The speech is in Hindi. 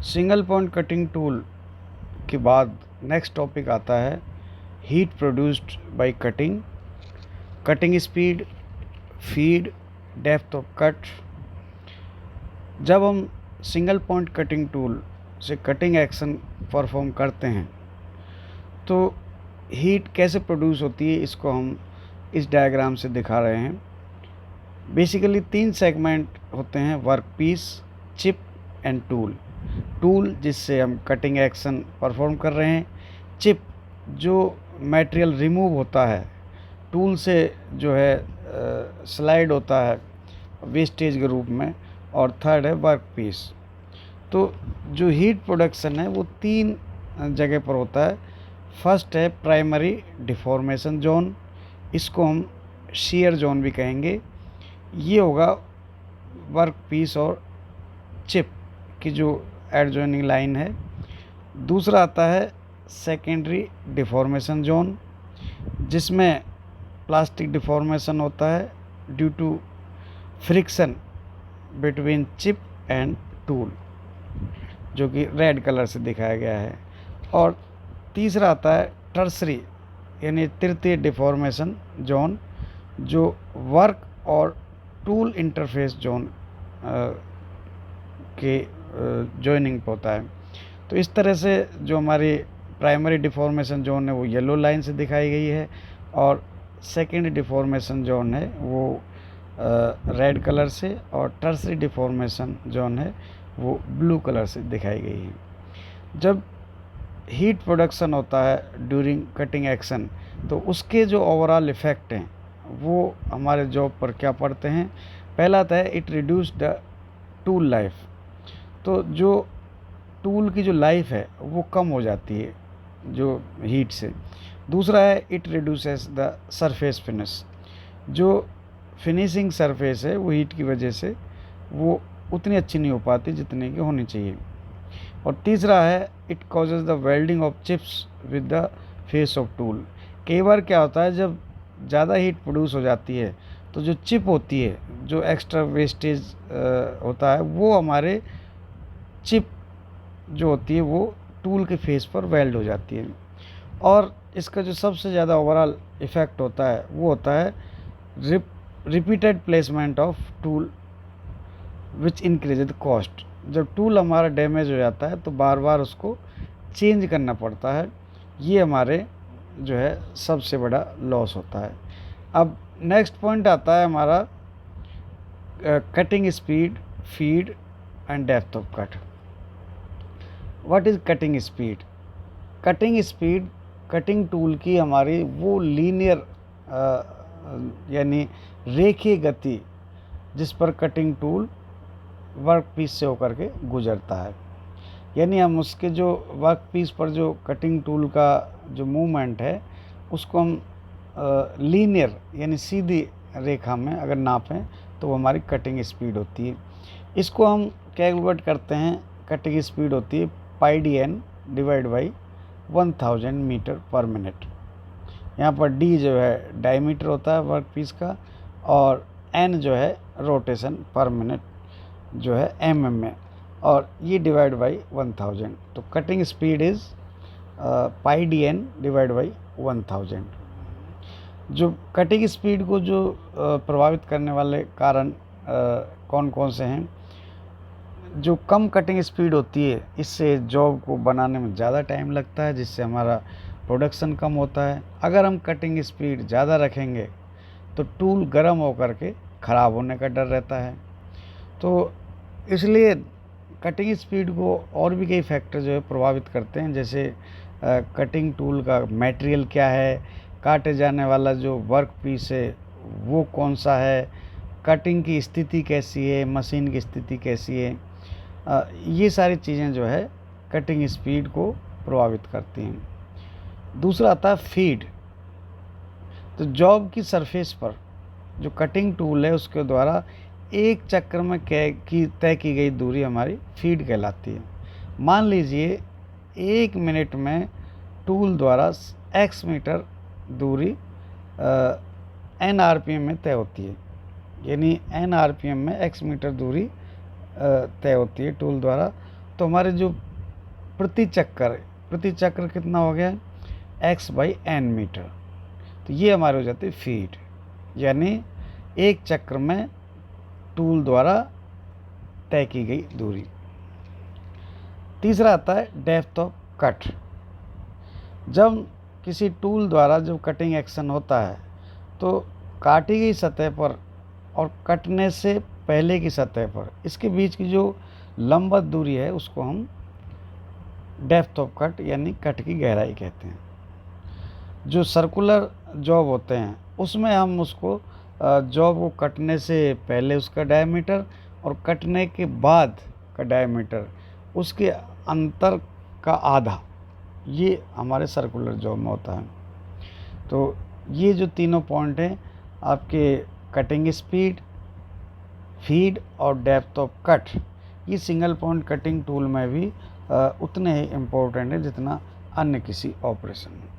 सिंगल पॉइंट कटिंग टूल के बाद नेक्स्ट टॉपिक आता है heat produced by cutting, cutting speed, feed, depth of cut. जब हम सिंगल पॉइंट कटिंग टूल से कटिंग एक्शन परफॉर्म करते हैं तो हीट कैसे प्रोड्यूस होती है, इसको हम इस डायग्राम से दिखा रहे हैं। बेसिकली 3 सेगमेंट होते हैं, work piece, chip and tool. Tool जिससे हम कटिंग एक्शन परफॉर्म कर रहे हैं, चिप जो मटेरियल रिमूव होता है टूल से, जो है स्लाइड होता है वेस्टेज के रूप में, और थर्ड है वर्क पीस। तो जो हीट प्रोडक्शन है वो 3 जगह पर होता है। फर्स्ट है प्राइमरी डिफॉर्मेशन जोन, इसको हम शियर जोन भी कहेंगे। ये होगा वर्क पीस और चिप की जो एडजॉइनिंग लाइन है। दूसरा आता है सेकेंडरी डिफॉर्मेशन जोन, जिसमें प्लास्टिक डिफॉर्मेशन होता है due to friction between chip and tool, जो कि रेड कलर से दिखाया गया है। और तीसरा आता है टर्सरी यानी तृतीय डिफॉर्मेशन जोन, जो वर्क और टूल इंटरफेस जोन के जॉइनिंग पे होता है। तो इस तरह से जो हमारी प्राइमरी डिफॉर्मेशन जोन है वो येलो लाइन से दिखाई गई है, और सेकेंड डिफॉर्मेशन जोन है वो रेड कलर से, और टर्सरी डिफॉर्मेशन जोन है वो ब्लू कलर से दिखाई गई है। जब हीट प्रोडक्शन होता है ड्यूरिंग कटिंग एक्शन, तो उसके जो ओवरऑल इफ़ेक्ट हैं वो हमारे जॉब पर क्या पड़ते हैं। पहला आता है it reduce the tool life, तो जो टूल की जो लाइफ है वो कम हो जाती है जो हीट से। दूसरा है it reduces the surface finish, जो फिनिशिंग सरफेस है वो हीट की वजह से वो उतनी अच्छी नहीं हो पाती जितनी की होनी चाहिए। और तीसरा है it causes the welding of chips with the face of tool. कई बार क्या होता है, जब ज़्यादा हीट प्रोड्यूस हो जाती है तो जो चिप होती है, जो एक्स्ट्रा वेस्टेज होता है, वो हमारे चिप जो होती है वो टूल के फेस पर वेल्ड हो जाती है। और इसका जो सबसे ज़्यादा ओवरऑल इफ़ेक्ट होता है वो होता है repeated placement of tool which increase the cost. जब टूल हमारा डैमेज हो जाता है तो बार बार उसको चेंज करना पड़ता है, ये हमारे जो है सबसे बड़ा लॉस होता है। अब नेक्स्ट पॉइंट आता है हमारा cutting speed, feed and depth of cut. What is cutting speed? Cutting speed cutting tool की हमारी वो लीनियर यानी रेखीय गति जिस पर कटिंग टूल वर्क पीस से होकर के गुजरता है। यानी हम उसके जो वर्क पीस पर जो कटिंग टूल का जो मूवमेंट है उसको हम लीनियर यानी सीधी रेखा में अगर नापें तो वो हमारी कटिंग स्पीड होती है। इसको हम कैलकुलेट करते हैं, कटिंग स्पीड होती है pi D N divide by 1000 metre per minute. यहाँ पर डी जो है डायमीटर होता है वर्क पीस का, और एन जो है रोटेशन पर मिनट जो है mm में, और ये डिवाइड बाई 1000। तो cutting speed is pi D N divide by 1000। जो कटिंग स्पीड को जो प्रभावित करने वाले कारण कौन कौन से हैं? जो कम कटिंग स्पीड होती है इससे जॉब को बनाने में ज़्यादा टाइम लगता है, जिससे हमारा प्रोडक्शन कम होता है। अगर हम कटिंग स्पीड ज़्यादा रखेंगे तो टूल गर्म होकर के ख़राब होने का डर रहता है। तो इसलिए कटिंग स्पीड को और भी कई फैक्टर जो है प्रभावित करते हैं, जैसे कटिंग टूल का मटेरियल क्या है, काटे जाने वाला जो वर्क पीस है वो कौन सा है, कटिंग की स्थिति कैसी है, मशीन की स्थिति कैसी है, ये सारी चीज़ें जो है कटिंग स्पीड को प्रभावित करती हैं। दूसरा आता है फीड। तो जॉब की सरफेस पर जो कटिंग टूल है उसके द्वारा एक चक्र में तय की गई दूरी हमारी फीड कहलाती है। मान लीजिए 1 मिनट में टूल द्वारा x मीटर दूरी n RPM में तय होती है, यानी n RPM में x मीटर दूरी तय होती है टूल द्वारा। तो हमारे जो प्रति चक्र कितना हो गया, x/n मीटर। तो ये हमारे हो जाती है फीट, यानी एक चक्र में टूल द्वारा तय की गई दूरी। तीसरा आता है डेप्थ ऑफ कट। जब किसी टूल द्वारा जब कटिंग एक्शन होता है तो काटी गई सतह पर और कटने से पहले की सतह पर इसके बीच की जो लंबवत दूरी है उसको हम डेप्थ ऑफ कट यानी कट की गहराई कहते हैं। जो सर्कुलर जॉब होते हैं उसमें हम उसको जॉब को कटने से पहले उसका डायमीटर और कटने के बाद का डायमीटर, उसके अंतर का आधा, ये हमारे सर्कुलर जॉब में होता है। तो ये जो तीनों पॉइंट हैं आपके कटिंग स्पीड, फीड और डेप्थ ऑफ कट, ये सिंगल पॉइंट कटिंग टूल में भी उतने ही इम्पोर्टेंट है जितना अन्य किसी ऑपरेशन में।